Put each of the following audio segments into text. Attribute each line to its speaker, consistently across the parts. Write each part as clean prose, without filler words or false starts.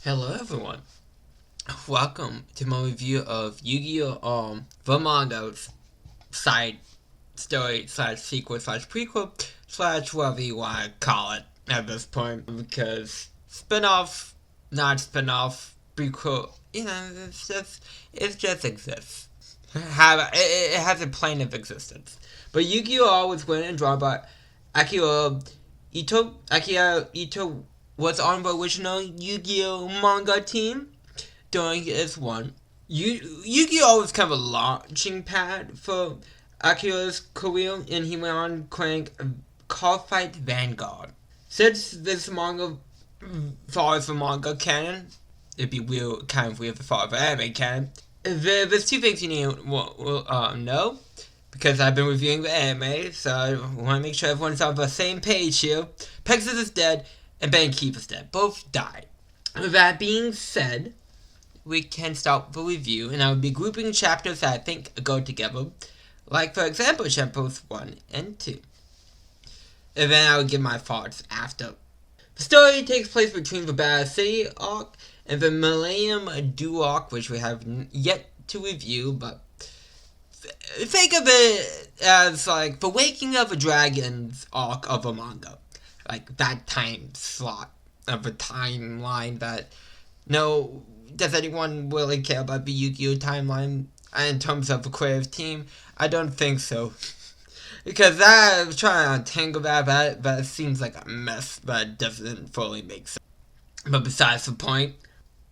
Speaker 1: Hello everyone, welcome to my review of Yu-Gi-Oh! The manga side story slash sequel slash prequel slash whatever you want to call it at this point, because spin-off, not spin-off, prequel, it just exists. It has a plane of existence. But Yu-Gi-Oh! R was written and drawn by Akira Ito. Akira Ito was on the original Yu-Gi-Oh! Manga team during its run. Yu-Gi-Oh! Was kind of a launching pad for Akira's career, and he went on creating Card Fight Vanguard. Since this manga follows the manga canon, it'd be weird, kind of weird to follow the anime canon. There's two things you need to know, because I've been reviewing the anime, so I want to make sure everyone's on the same page here. Pegasus is dead, and Bankeep is dead. Both died. With that being said, we can start the review, and I will be grouping chapters that I think go together, like for example chapters 1 and 2. And then I will give my thoughts after. The story takes place between the Battle City arc and the Millennium Dew arc, which we have yet to review, but think of it as like the Waking of the Dragons arc of a manga. Like that time slot of a timeline that does anyone really care about the Yu-Gi-Oh! Timeline in terms of the creative team? I don't think so. Because I was trying to untangle that, but it seems like a mess that doesn't fully make sense. But besides the point,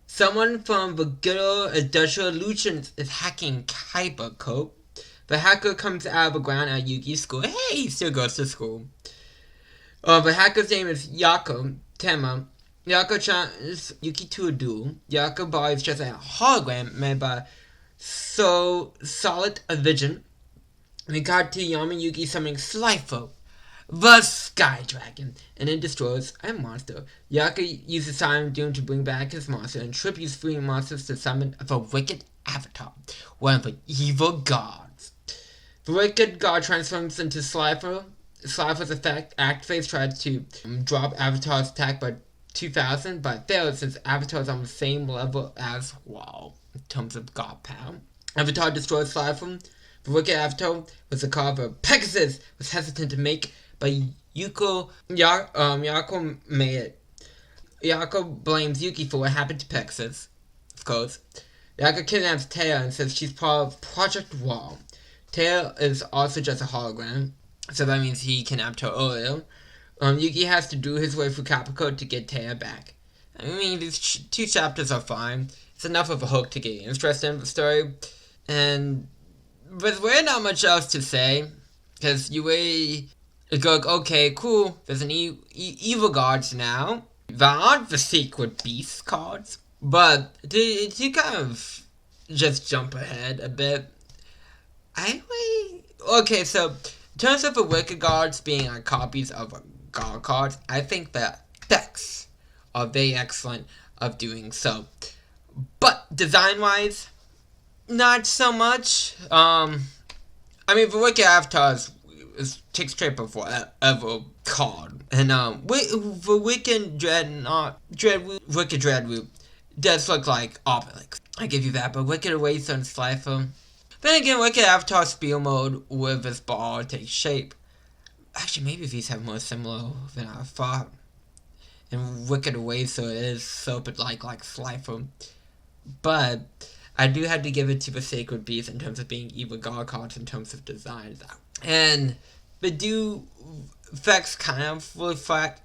Speaker 1: someone from the good old industrial illusions is hacking Kyber Code. The hacker comes out of the ground at Yuki's school. Hey, he still goes to school. The hacker's name is Yako Tema. Yako challenges Yuki to a duel. Yako body is just a hologram made by Solid Vision. We got to Yuki summoning Slifer, the Sky Dragon, and it destroys a monster. Yako uses Silent Doom to bring back his monster, and Trip uses three monsters to summon the Wicked Avatar, one of the evil gods. The Wicked God transforms into Slifer. Slifer's effect activates, tries to drop Avatar's attack by 2,000, but fails since Avatar is on the same level as WoW in terms of god power. Avatar destroys Slifer. The Wicked Avatar was a card that Pegasus was hesitant to make, but Yako made it. Yako blames Yuki for what happened to Pegasus, of course. Yako kidnaps Taya and says she's part of Project Wall. Taya is also just a hologram, so that means he kidnapped her earlier. Yuki has to do his way through Capricorn to get Taya back. I mean, these two chapters are fine. It's enough of a hook to get interested in the story. And there's really not much else to say, because you go, okay, cool, there's an evil gods now. There aren't the secret beast cards, but to kind of just jump ahead a bit, okay, so in terms of the Wicked Gods being like copies of God cards, I think the effects are very excellent of doing so. But design-wise, not so much. I mean, the Wicked Avatar takes shape of whatever card. And the Wicked Wicked Dreadroot does look like Obelix. I give you that, but Wicked Eraser and Slifer. Then again, Wicked Avatar Spiel Mode with this ball takes shape. Actually, maybe these have more similar than I thought. And Wicked Eraser is so bit like Slifer. But I do have to give it to the Sacred Beast in terms of being evil god cards in terms of design. And the do effects kind of reflect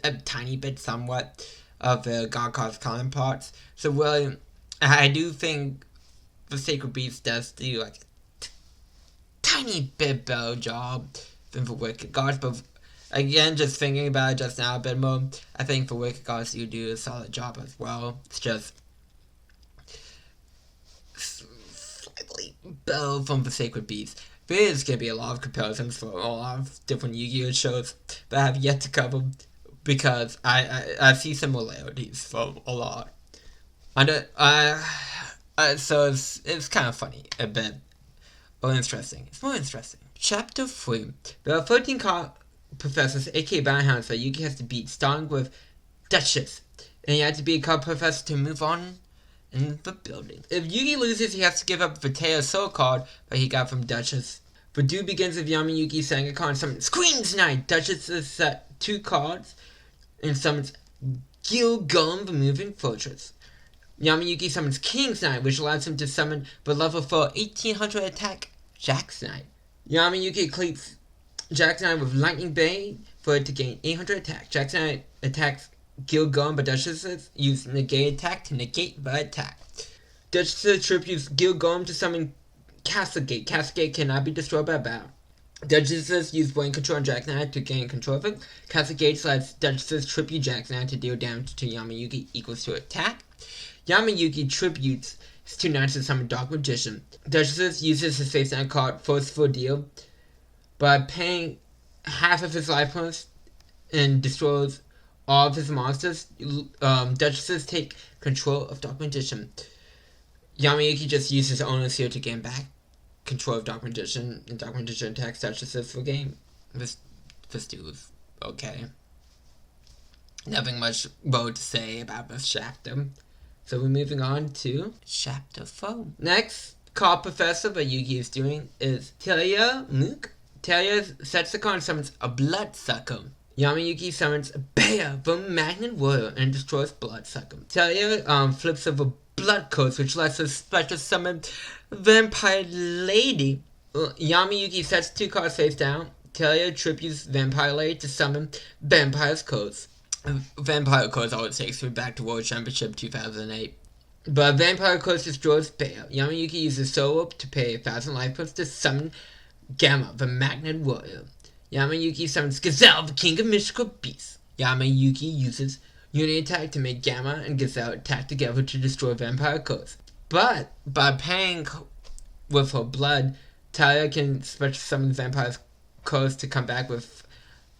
Speaker 1: a tiny bit somewhat of the god cards counterparts. So really, I do think the Sacred Beast does do like a tiny bit better job than the Wicked Gods, but again, just thinking about it just now a bit more, I think the Wicked Gods do a solid job as well. It's just slightly better from the Sacred Beast. There is going to be a lot of comparisons for a lot of different Yu-Gi-Oh! Shows that I have yet to cover, because I see similarities for a lot. So it's kind of funny a bit, but interesting. It's more interesting. Chapter 3. There are 13 professors, aka bounty hunters, that Yuki has to beat, starting with Duchess. and he had to be a card professor to move on in the building. If Yugi loses, he has to give up Vitea's soul card that he got from Duchess. The duel begins with Yamayuki setting a card and summons Queen's Knight. Duchess is set 2 cards and summons Yugioh, the moving fortress. Yamayuki summons King's Knight, which allows him to summon the level 4 1800 attack Jack's Knight. Yamayuki equips Jack's Knight with Lightning Bane for it to gain 800 attack. Jack's Knight attacks Yugioh, but Duchess use negate attack to negate the attack. Duchess tributes Yugioh to summon Castlegate. Castlegate cannot be destroyed by battle. Duchess use brain control on Jack's Knight to gain control of it. Castlegate lets Duchess tribute Jack's Knight to deal damage to Yamayuki equals to attack. Yamayuki tributes his 2 knights to summon Dark Magician. Duchess uses his face down card Forceful Deal by paying half of his life points and destroys all of his monsters. Duchess take control of Dark Magician. Yamayuki just uses his own seal to gain back control of Dark Magician, and Dark Magician attacks Duchess for game. This dude is okay. Nothing much more to say about this chapter. So we're moving on to chapter 4. Next card professor that Yugi is doing is Talia Mook. Talia sets the card and summons a Bloodsucker. Yamayuki summons Bea, the Magnet Warrior, and destroys Bloodsucker. Talia flips over Blood Coast, which lets us special summon Vampire Lady. Yamayuki sets 2 cards face down. Talia tributes Vampire Lady to summon Vampire's Coast. Vampire Coast always takes me back to World Championship 2008. But Vampire Coast destroys Bea. Yamayuki uses Soul Rope to pay 1,000 life points to summon Gamma, the Magnet Warrior. Yamayuki summons Gazelle, the King of Mystical Beasts. Yamayuki uses Unity Attack to make Gamma and Gazelle attack together to destroy Vampire Coast. But by paying with her blood, Talia can special summon Vampire Coast to come back with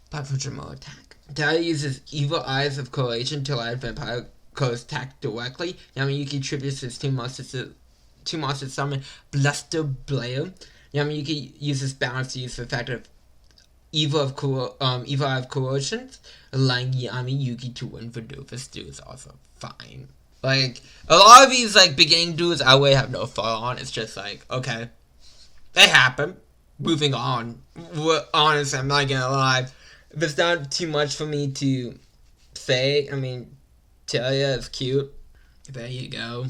Speaker 1: 500 more attack. Talia uses Evil Eyes of Correlation to allow Vampire Coast attack directly. Yamayuki tributes his 2 monsters to summon Bluster Blair. Yamayuki uses Balance to use the effect of Evil Eye of Corrosion, allowing Yamayuki to win the duel. This duel is also fine. Like, a lot of these, like, beginning duels I would have no fun on. It's just like, okay, they happen. Moving on. Honestly, I'm not gonna lie. There's not too much for me to say. I mean, Talia is cute. There you go.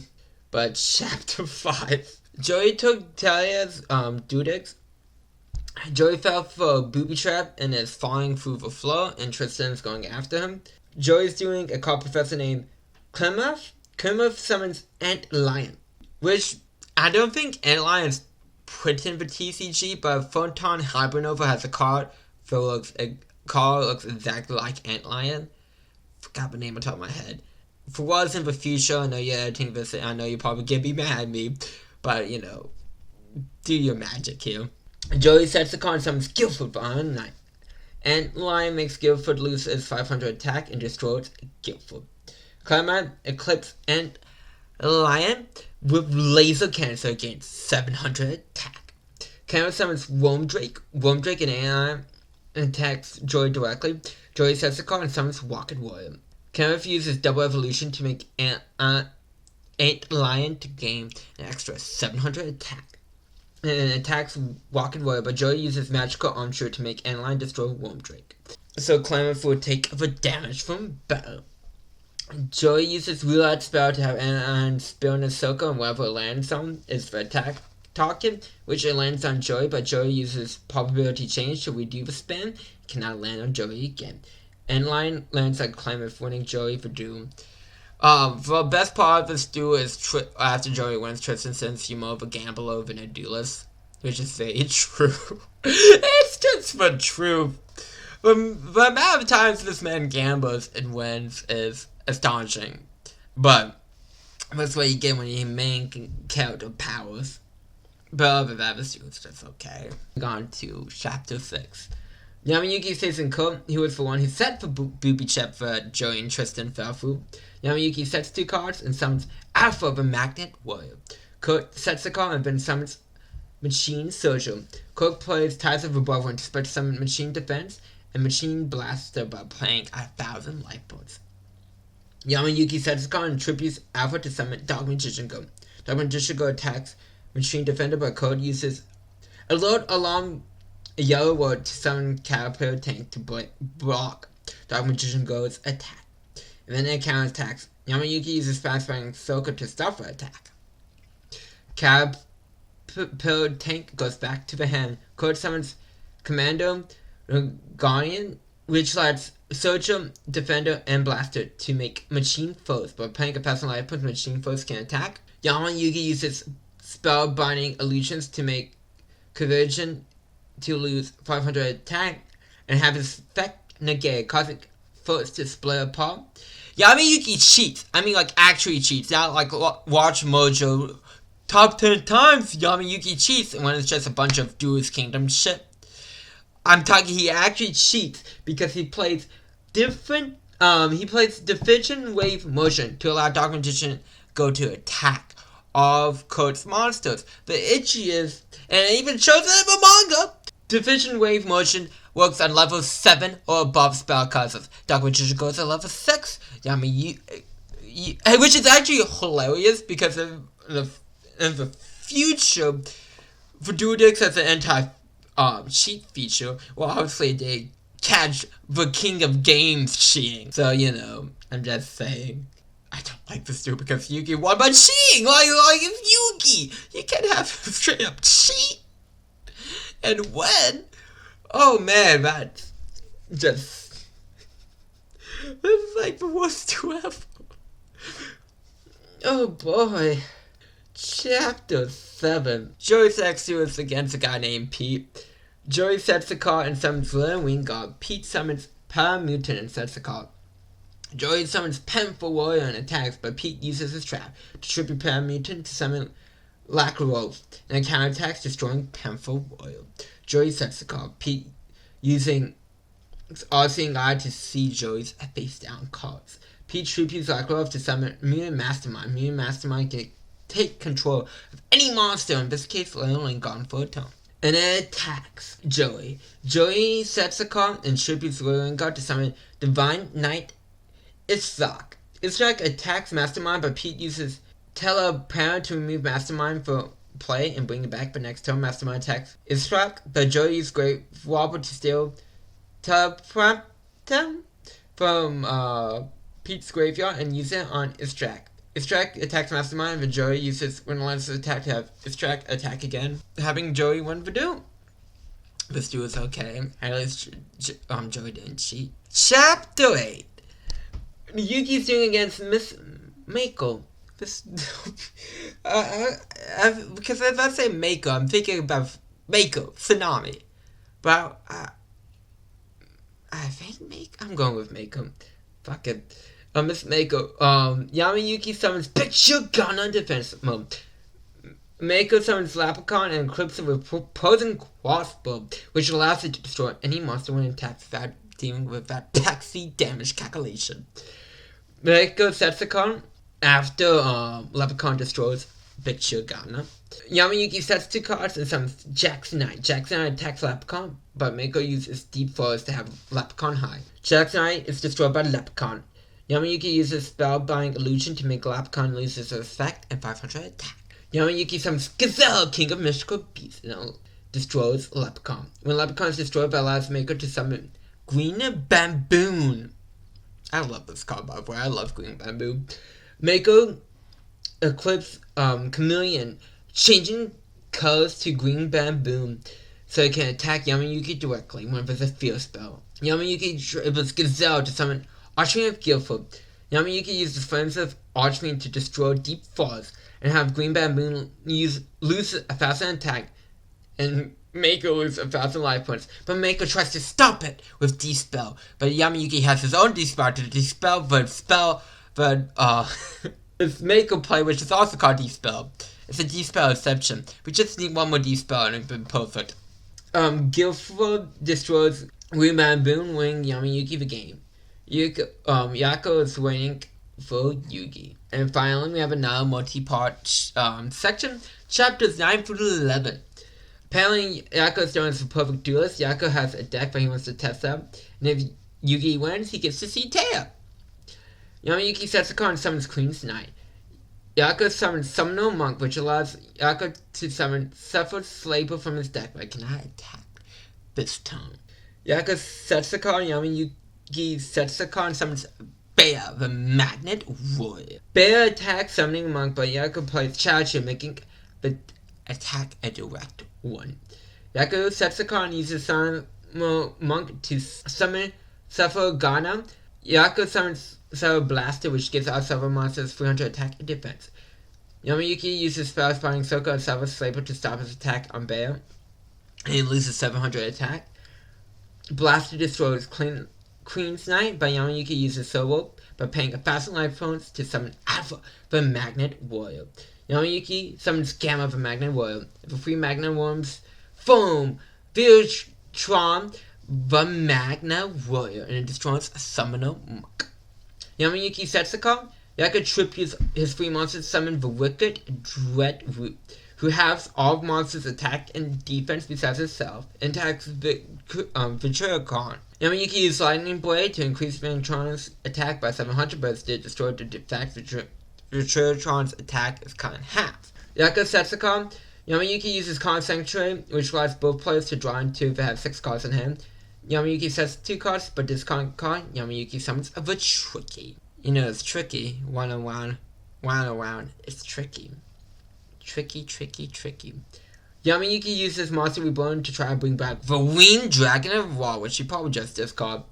Speaker 1: But chapter 5. Joey took Talia's Dudix. Joey fell for a booby trap and is falling through the floor, and Tristan is going after him. Joey's doing a card professor named Clemmuth. Clemmuth summons Ant Lion, which I don't think Ant Lion's put in the TCG, but Photon Hybernova has a card that looks exactly like Ant Lion. Forgot the name on top of my head. For what's in the future, I know you're editing this, and I know you're probably gonna be mad at me, but you know, do your magic here. Joey sets the card and summons Guildford on a Knight. Ant Lion makes Guildford lose its 500 attack and destroys Guildford. Clemmuth Eclipse Ant Lion with Laser Cancer against 700 attack. Clemmuth summons Wormdrake. Wormdrake and Ant Lion attacks Joey directly. Joey sets the card and summons Rocket Warrior. Clemmuth uses Double Evolution to make Ant Lion to gain an extra 700 attack. And attacks Rocket Warrior, but Joey uses Magical Armature to make Ant Lion destroy Wormdrake. So Clemmuth will take the damage from battle. Joey uses Roulette Spell to have Ant Lion spin in a circle, and wherever it lands on is the attack target, which it lands on Joey, but Joey uses Probability Change to redo the spin. It cannot land on Joey again. Ant Lion lands on Clemmuth, winning Joey for doom. The best part of this duel is after Joey wins, Tristan sends you more of a gambler than a duelist, which is very true. It's just the truth. The amount of times this man gambles and wins is astonishing. But that's what you get when you main character powers. But other than that, this duel is just okay. On to chapter 6. Yamayuki stays in court. He was the one who set the booby trap for Joey and Tristan fell through. Yamayuki sets 2 cards and summons Alpha the Magnet Warrior. Kurt sets the card and then summons Machine Surgeon. Kurt plays Ties of the Brotherhood to special summon Machine Defense and Machine Blaster by playing 1,000 life points. Yamayuki Setsukan attributes Alpha to summon Dark Magician Go. Dark Magician Go attacks Machine Defender, but Code uses Alert Alarm Yellow Word to summon Caterpillar Tank to block Dark Magician Go's attack. And then it counterattacks. Yamayuki uses Fast Firing Soka to stop the attack. Caterpillar Tank goes back to the hand. Code summons Commando Guardian, which lets Soldier, Defender, and Blaster to make machine foes. But playing a personal life point, machine foes can attack. Yamayuki uses Spellbinding Illusions to make Conversion to lose 500 attack and have his effect negate, causing foes to split apart. Yamayuki cheats. I mean, like, actually cheats. Not like Watch Mojo top 10 times Yamayuki cheats when it's just a bunch of Duelist Kingdom shit. I'm talking, he actually cheats because he plays different, he plays Division Wave Motion to allow Dark Magician Go to attack of Code's monsters. The itchy is, and it even shows it in the manga, Division Wave Motion works on level 7 or above spell classes. Dark Magician goes at level 6. Which is actually hilarious because in the future, Verdudix has an anti-cheat feature. Well, obviously they catch the king of games cheating. So, you know, I'm just saying. I don't like this dude because Yugi won by cheating! Like it's Yugi! You can't have him straight up cheat! And when? Oh man, that's just... That's like the worst two ever. Oh boy. Chapter 7. Joey Setsu is against a guy named Pete. Joey sets the card and summons Little Wing God. Pete summons Paramutant and sets the card. Joey summons Penful Warrior and attacks, but Pete uses his trap to tribute Paramutant to summon Lacrose, and counterattacks, destroying Penful Warrior. Joey sets the card. Pete using All-Seeing Eye to see Joey's face-down cards. Pete tributes Lacrose to summon Mutant Mastermind. Mutant Mastermind can take control of any monster, in this case, Little gone for a turn. And it attacks Joey. Joey sets the card and tributes Little God to summon Divine Knight Ishak. Ishak attacks Mastermind, but Pete uses Teleparent to remove Mastermind for play and bring it back. But next turn, Mastermind attacks Ishak, but Joey uses Great Wobble to steal Teleparent from Pete's graveyard and use it on Ishak. Ishak attacks Mastermind, but Joey uses Relentless attack to have Ishak attack again, having Joey win the duel. This duel is okay. At least Joey didn't cheat. Chapter 8. Yuki's doing against Miss Mako. This, because if I say Mako, I'm thinking about Mako, Tsunami. But I think Mako. I'm going with Mako. Fuck it. Miss Mako. Yamayuki summons Big Shogun on defense mode. Mako summons Leprechaun and equips it with opposing crossbow, which allows it to destroy any monster when it attacks without dealing with that taxi damage calculation. Mako sets the card after Leprechaun destroys Big Shogun. Yamayuki sets 2 cards and summons Jack's Knight. Jack's Knight attacks Leprechaun, but Mako uses Deep Forest to have Leprechaun high. Jack's Knight is destroyed by Leprechaun. Yamayuki uses Spellbinding Illusion to make Leprechaun lose his effect and 500 attack. Yamayuki summons Gazelle, King of Mystical Beasts, and destroys Leprechaun. When Leprechaun is destroyed, it allows Mako to summon Green Bamboon. I love this card, by the way. I love Green Bamboo. Mako equips Chameleon, changing colors to Green Bamboo so it can attack Yamayuki directly when there's a fear spell. Yamayuki dribbles Gazelle to summon Archfiend of Guildford. Yamayuki uses Flames of Archfiend to destroy Deep Forest and have Green Bamboo lose 1,000 attack and Mako lose 1,000 life points. But Mako tries to stop it with Dispel. But Yamayuki has his own Dispel to dispel the spell it's Mako play, which is also called Dispel. It's a Dispel exception. We just need one more Dispel and it's been perfect. Guildford destroys Green Bamboo, winning Yamayuki the game. Yako is waiting for Yugi. And finally, we have another multi-part section, chapters 9 through 11. Apparently, Yako is known as a perfect duelist. Yako has a deck, but he wants to test out. And if Yugi wins, he gets to see Taya. Yamayuki sets a card and summons Queen's Knight. Yako summons Summoner Monk, which allows Yako to summon Suffered Slaver from his deck, but cannot attack this turn. Yako sets a card, Yamayuki sets a card and summons Bear, the Magnet Warrior. Bear attacks Summoning Monk, but Yako plays Chachi, making the attack a direct one. Yako sets a card and uses Summoner Monk to summon Suffer Ghana. Yako summons Sour Blaster, which gives all Silver monsters 300 attack and defense. Yamayuki uses Spell Spawning Circle and Silver Slaver to stop his attack on Bear, and he loses 700 attack. Blaster destroys Queen's Knight, but Yamayuki uses Solo by paying 1,000 life points to summon Alpha, the Magnet Warrior. Yamayuki summons Gamma, the Magnet Warrior. If a free Magnet Worms Foam, Viltron, the Magnet Warrior, and it destroys a Summoner Monk. Yamayuki sets the card. Yako tributes his free monsters to summon the Wicked Dread Root, who has all monsters' attack and defense besides itself, and attacks Vituricon. Yamayuki used Lightning Blade to increase Vituricon's attack by 700, but it destroyed the fact Vituricon's attack is cut in half. Yako sets the card. Yamayuki uses Con Sanctuary, which allows both players to draw in 2 if they have 6 cards in hand. Yamayuki sets 2 cards, but discard a card. Yamayuki summons a Tricky. You know it's tricky. One around, it's tricky. Tricky. Yamayuki uses Monster Reborn to try to bring back the Winged Dragon of War, which he probably just discarded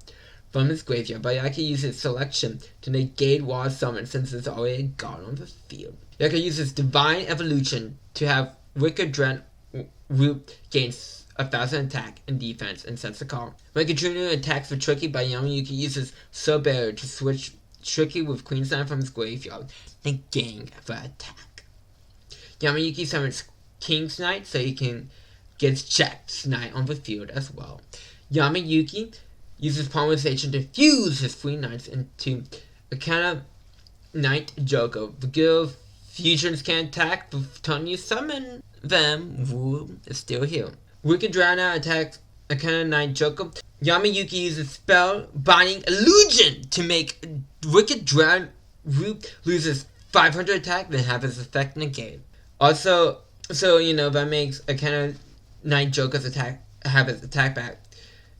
Speaker 1: from his graveyard, but Yako uses Selection to negate War Summon since it's already gone on the field. Yako uses Divine Evolution to have Wicked Dread Root gains 1,000 attack and defense and sets a card. Mega Junior attacks for Tricky, but Yamayuki uses Soul Barrier to switch Tricky with Queen's Knight from his graveyard, negating the attack. Yamayuki summons King's Knight so he can get Jack's Knight on the field as well. Yamayuki uses Polymerization to fuse his free knights into Akana Knight Joker. The Guild Fusions can attack, but the time you summon them, Wu is still here. Wicked Drana attacks Akana Knight Joker. Yamayuki uses Spell Binding Illusion to make Wicked Drown Root loses 500 attack, then have his effect negated. Also, that makes Akana Knight Joker's attack have his attack back.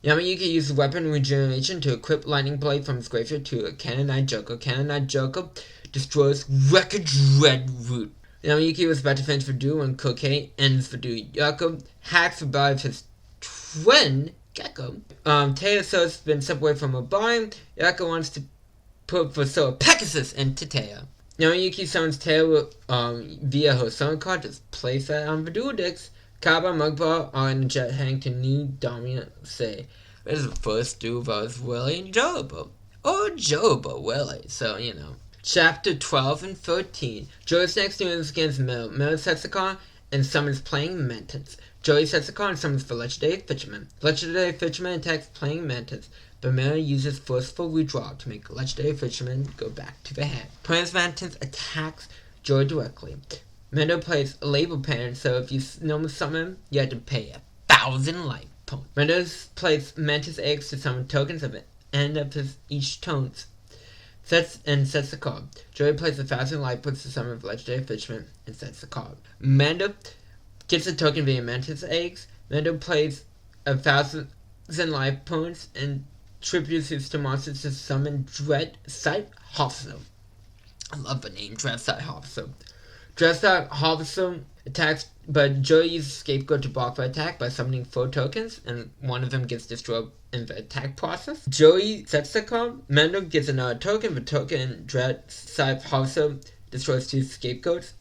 Speaker 1: Yamayuki uses Weapon Regeneration to equip Lightning Blade from his graveyard to Akana Knight Joker. Akana Knight Joker destroys Wicked Dread Root. Yamayuki was about to finish Voodoo when Kokei ends Voodoo. Yako hacks revives his twin Gecko. Taya has been separated from her body. Yako wants to put the soul of Pegasus into Taya. Yamayuki summons Taya via her summon card. Just place that on Voodoo decks. Kaba, Mugbar are in the jet heading to New Dominant Say. This is the first duel that was really enjoyable. Or enjoyable, really. So, Chapter 12 and 13. Joey's next duel is against Mill. Mill sets a card and summons Playing Mantis. Joey sets a card and summons the Legendary Fisherman. Legendary Fisherman attacks Playing Mantis, but Mill uses Forceful Redraw to make Legendary Fisherman go back to the hand. Playing Mantis attacks Joey directly. Mendo plays Label Pattern, so if you normally summon, you have to pay 1,000 life points. Mendo plays Mantis Eggs to summon tokens at the end of each turn. Sets the card. Joey plays 1,000 life points to summon the Legendary Fisherman and sets the card. Mendo gets a token via Mantis Eggs. Mendo plays 1,000 life points and tributes his two monsters to summon Dread Sight Hofso. I love the name Dread Sight Hofso. Dread Sight Hofso attacks, but Joey uses Scapegoat to block the attack by summoning 4 tokens, and one of them gets destroyed in the attack process. Joey sets the card. Mendo gets another token. The token Dread Sight Hofso destroys 2 scapegoats.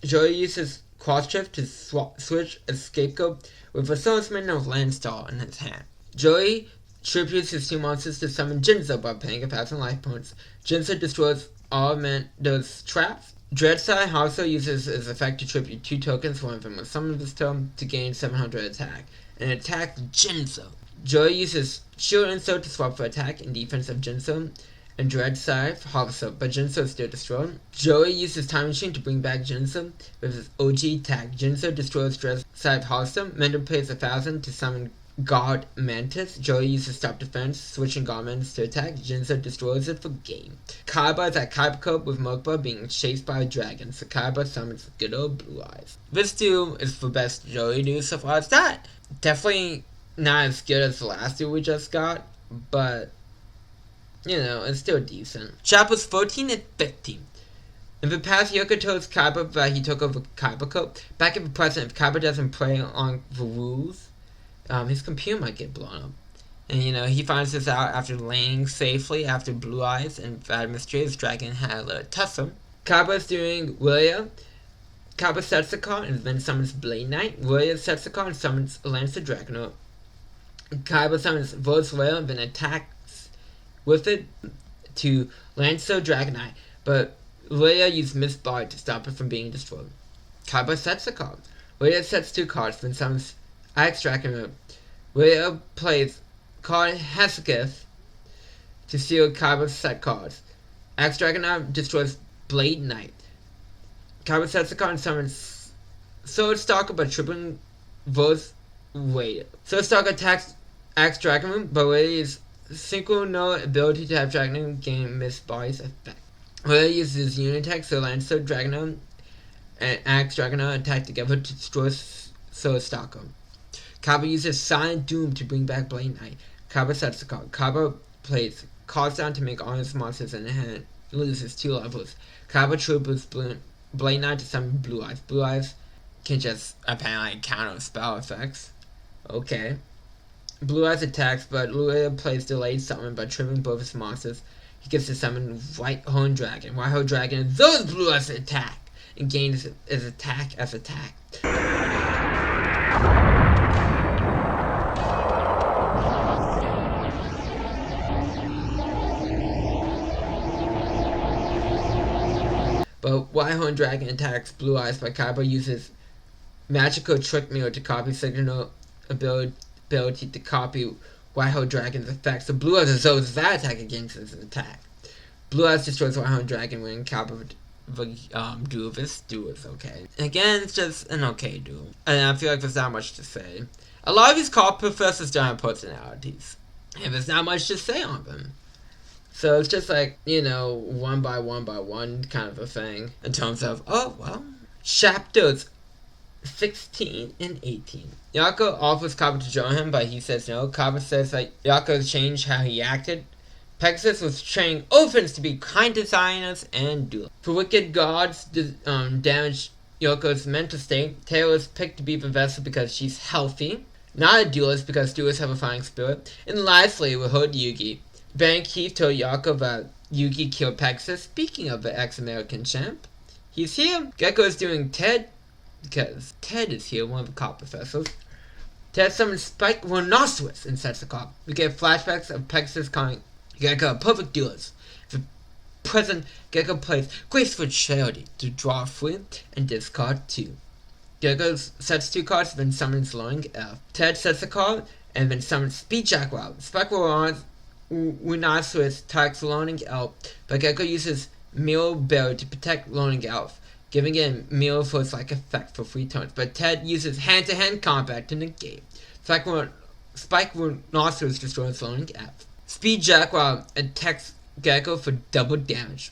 Speaker 1: Joey uses Cross Shift to switch a scapegoat with a Swordsman of Landstar in his hand. Joey tributes his 2 monsters to summon Jinzo by paying 1,000 life points. Jinzo destroys all Mendo's traps. Dreadside also uses his effect to tribute 2 tokens, one of them was summoned this turn, to gain 700 attack, and attacks Jinzo. Joey uses Shield Insult to swap for attack and defense of Jinzo, and Dreadside Hofso, but Jinzo is still destroyed. Joey uses Time Machine to bring back Jinzo with his OG attack. Jinzo destroys Dreadside Hofso. Mendo pays 1,000 to summon God Mantis. Joey uses stop defense, switching God Mantis to attack. Jinzo destroys it for game. Kaiba is at Kaiba Cove with Mokba being chased by a dragon, so Kaiba summons good old Blue Eyes. This duel is the best Joey duel so far. It's not definitely not as good as the last duel we just got, but you know, it's still decent. Chapters 14 and 15. In the past, Yoko tells Kaiba that he took over Kaiba Cove. Back in the present, if Kaiba doesn't play on the rules, his computer might get blown up. And, you know, he finds this out after laying safely after Blue Eyes and that mysterious dragon had a tussle. Kaiba's doing Willia. Kaiba sets the card and then summons Blade Knight. Willia sets the card and summons Lancer Dragonaut. Kaiba summons Volswell and then attacks with it to Lancer Dragonite, but Willia used Miss Bard to stop it from being destroyed. Kaiba sets the card. Willia sets 2 cards, then summons Axe Dragonaut. Willia plays card Hesychus to steal Kaiba's set cards. Axe Dragonaut destroys Blade Knight. Kaiba sets the card and summons Sword Stalker by tripling Volswell. Sword Stalker attacks Axe Dragonaut, but Willia's single no ability to have Dragonaut gain Miss Bard's effect. Willia uses Unitech, so Lancer Dragonaut and Axe Dragonaut attack together to destroy Sword Stalker. Kaiba uses Silent Doom to bring back Blade Knight. Kaiba sets the card. Kaiba plays cards down to make all his monsters in the hand. Loses 2 levels. Kaiba triples Blade Knight to summon Blue Eyes. Blue Eyes can just apparently counter spell effects. Okay. Blue Eyes attacks, but Luia plays delayed summon by tripping both his monsters. He gets to summon White Horn Dragon. White Horn Dragon those Blue Eyes attack and gains his attack as attack. But White Horn Dragon attacks Blue Eyes, but Kaiba uses Magical Trick Mirror to copy Signal ability to copy White Horn Dragon's effects. So Blue Eyes resolves that attack against his attack. Blue Eyes destroys White Horn Dragon when Kaiba duel. This duel is okay. Again, it's just an okay duel. And I feel like there's not much to say. A lot of these card professors don't have personalities. And there's not much to say on them. So it's just like, you know, one by one kind of a thing. In terms of, oh, well. Chapters 16 and 18. Yako offers Kaiba to join him, but he says no. Kaiba says that Yako changed how he acted. Pegasus was training orphans to be kind designers and duelists. For wicked gods damage Yoko's mental state, Taylor is picked to be the vessel because she's healthy. Not a duelist because duelists have a fighting spirit. And lastly, we heard Yugi. Ben Keith told Yako that Yugi killed Pegasus. Speaking of the ex-American champ, he's here. Gecko is doing Ted, because Ted is here, one of the cop professors. Ted summons Spike Rhinoceros and sets the cop. We get flashbacks of Pegasus calling Gecko a perfect duelist. The present, Gecko plays Graceful Charity to draw 3 and discard 2. Gecko sets 2 cards, then summons Lowing Elf. Ted sets a card, and then summons Speed Jaguar. Spike Rhinoceros attacks Lowing Elf, but Gecko uses Mirror Berry to protect Lowing Elf, giving it a Mirror Force-like effect for 3 turns, but Ted uses hand-to-hand combat to negate. Spike Rhinoceros destroys Lowing Elf. Speed Jaguar attacks Gecko for double damage.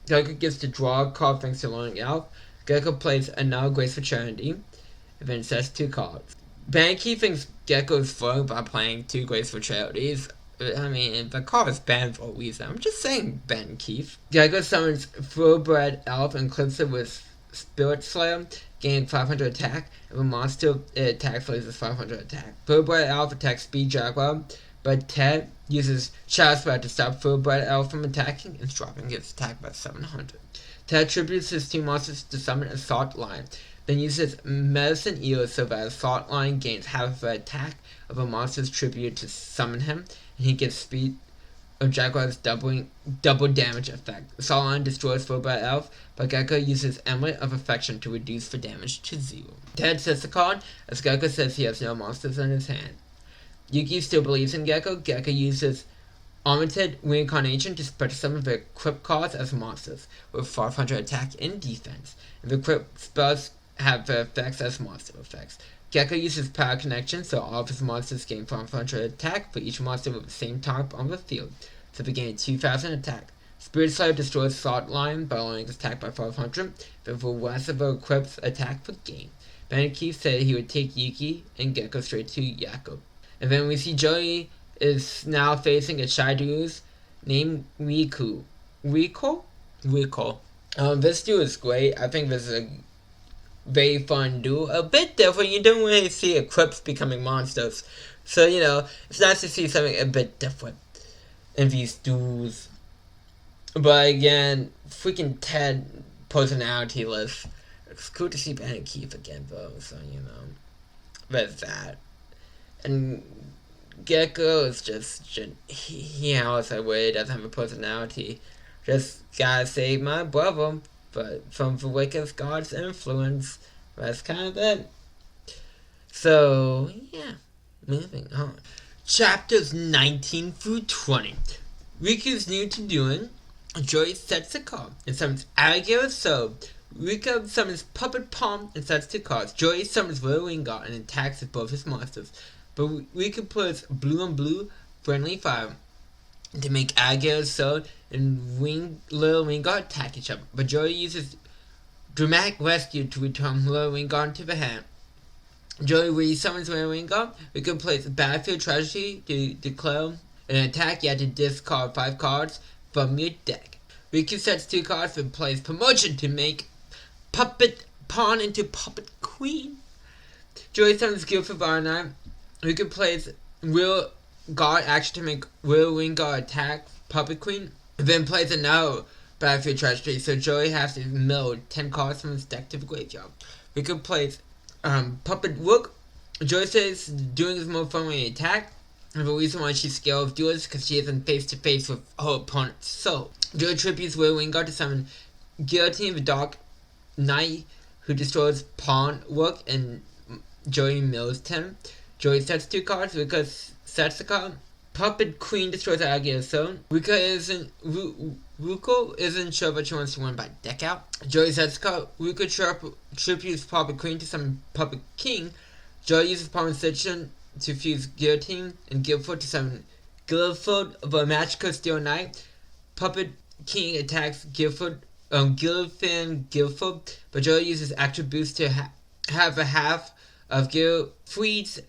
Speaker 1: Gecko gets to draw a card thanks to Lowing Elf. Gecko plays another Graceful Charity, and then sets 2 cards. Banky thinks Gecko is flowing by playing 2 Graceful Charities. I mean, the card is banned for a reason. I'm just saying, Ben Keith. Gecko summons Thoroughbred Elf and clips it with Spirit Slayer, gaining 500 attack. If a monster it attacks, loses 500 attack. Thoroughbred Elf attacks Speed Jaguar, but Ted uses Shadow Spread to stop Thoroughbred Elf from attacking and dropping its attack by 700. Ted attributes his 2 monsters to summon Assault Lion, then uses Medicine Eel so that Assault Lion gains half the attack of a monster's tribute to summon him, and he gets Speed of Jaguar's double damage effect. Assault Lion destroys Thoroughbred Elf, but Gecko uses Amulet of Affection to reduce the damage to 0. Ted sets the card, as Gecko says he has no monsters in his hand. Yugi still believes in Gecko. Gecko uses Armited Reincarnation to spread some of the equipped cards as monsters, with 500 attack and defense. And the equipped spells have the effects as monster effects. Gecko uses power connection, so all of his monsters gain 500 attack for each monster with the same type on the field. So they gain 2,000 attack. Spirit Slayer destroys Salt Lion by lowering his attack by 500, but the rest of the equips attack for gain. Bandit Keith said he would take Yuki and Gecko straight to Yakko. And then we see Joey is now facing a Shadow's named Riku. Rico? This duo is great. I think this is a very fun duo. A bit different. You don't really see equips becoming monsters. So, it's nice to see something a bit different in these duos. But again, freaking Ted personality-less. It's cool to see Bandit Keith again, though. So, there's that. And Gecko is just he howls that way, doesn't have a personality. Just gotta save my brother, but from the wicked god's influence. That's kind of it. So, yeah, moving on. Chapters 19 through 20. Riku's new to doing. Joey sets a card and summons Alligator So. Riku summons Puppet Palm and sets 2 cards. Joey summons Little Wingard and attacks with both his monsters. But Riku plays blue and blue friendly fire to make Alligator So and Little Wingard attack each other. But Joey uses Dramatic Rescue to return Little Wingard to the hand. Joey re-summons Little Wingard. Riku plays Battlefield Tragedy to declare an attack. You have to discard 5 cards from your deck. Riku sets 2 cards and plays Promotion to make Puppet Pawn into Puppet Queen. Joey summons Guilford Varnite. Riku plays Will Guard action to make Will Wingard attack Puppet Queen. Then plays another Battlefield Tragedy, so Joey has to mill 10 cards from his deck to the graveyard. Riku plays Puppet Rook. Joey says doing his more fun when he attack. And the reason why she's scared of duels is because she isn't face to face with her opponent. So, Joey tributes Will Wingard to summon Guillotine the Dark Knight, who destroys Pawn Rook, and Joey mills 10. Joey sets 2 cards. Riku sets a card. Puppet Queen destroys Alligator So. Riku isn't sure what she wants to win by deck out. Joey sets a card. Riku tributes Puppet Queen to summon Puppet King. Joey uses Pawn Stitching to fuse Guillotine and Guilford to summon Guilford the Magical Steel Knight. Puppet King attacks Guilford, but Joey uses attributes to have a half of Guilford's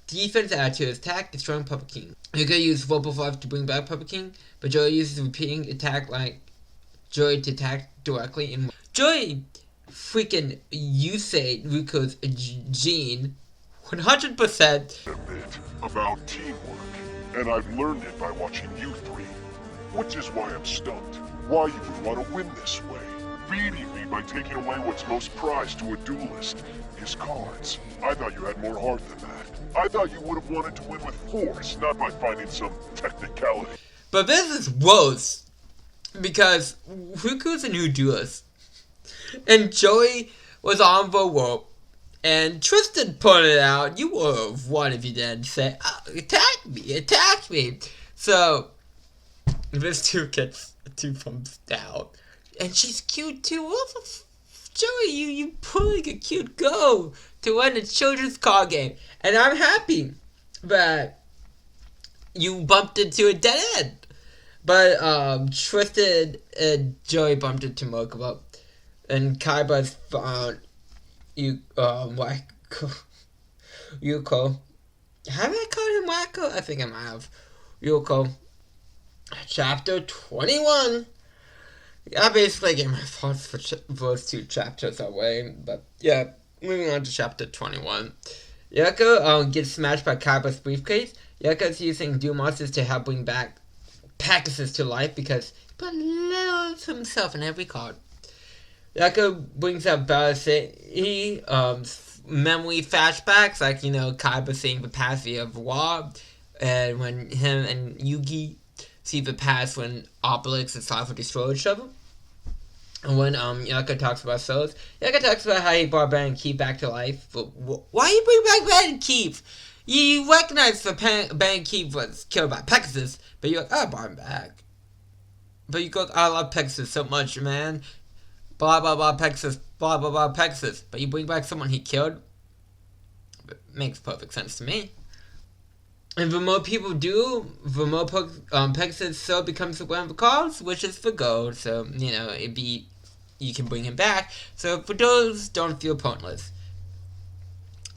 Speaker 1: defense add to his attack, destroying Puppet King. Riku uses Verbal 5 to bring back Puppet King, but Joey uses repeating attack like Joey to attack directly in. Joey freaking used Riku's gene 100%.
Speaker 2: A bit about teamwork, and I've learned it by watching you 3. Which is why I'm stumped. Why you would want to win this way. Beating me by taking away what's most prized to a duelist, his cards. I thought you had more heart than that. I thought you would have wanted to win with force, not by finding some technicality.
Speaker 1: But this is worse, because Riku's a new duelist, and Joey was on the rope. And Tristan pointed out, you would have won if you didn't say, oh, attack me. So, this 2 gets 2 thumbs down. And she's cute too. Joey, you pulling a cute girl to win a children's card game. And I'm happy that you bumped into a dead end. But, Tristan and Joey bumped into Mokuba. And Kaiba's found Yuko. Have I called him Wacko? I think I might have. Yuko. Chapter 21. I basically gave my thoughts for those 2 chapters away. But yeah, moving on to chapter 21. Yuko gets smashed by Kaiba's briefcase. Yuko's using dual monsters to help bring back Pegasus to life because he put little of himself in every card. Yuko brings up Bella City, memory flashbacks, like, Kaiba seeing the past via War, and when him and Yugi see the past when Obelix and Cypher destroy each other. And when Yuko talks about souls, Yuko talks about how he brought Bandit Keith back to life. But why you bring back Bandit Keith? You recognize the Bandit Keith was killed by Pegasus, but you're like, oh, I brought him back. But you go, I love Pegasus so much, man. Blah, blah, blah, Pegasus, blah, blah, blah, Pegasus. But you bring back someone he killed? makes perfect sense to me. And the more people do, the more Pegasus still becomes one of the cards, which is the goal. So, you can bring him back. So for those, don't feel pointless.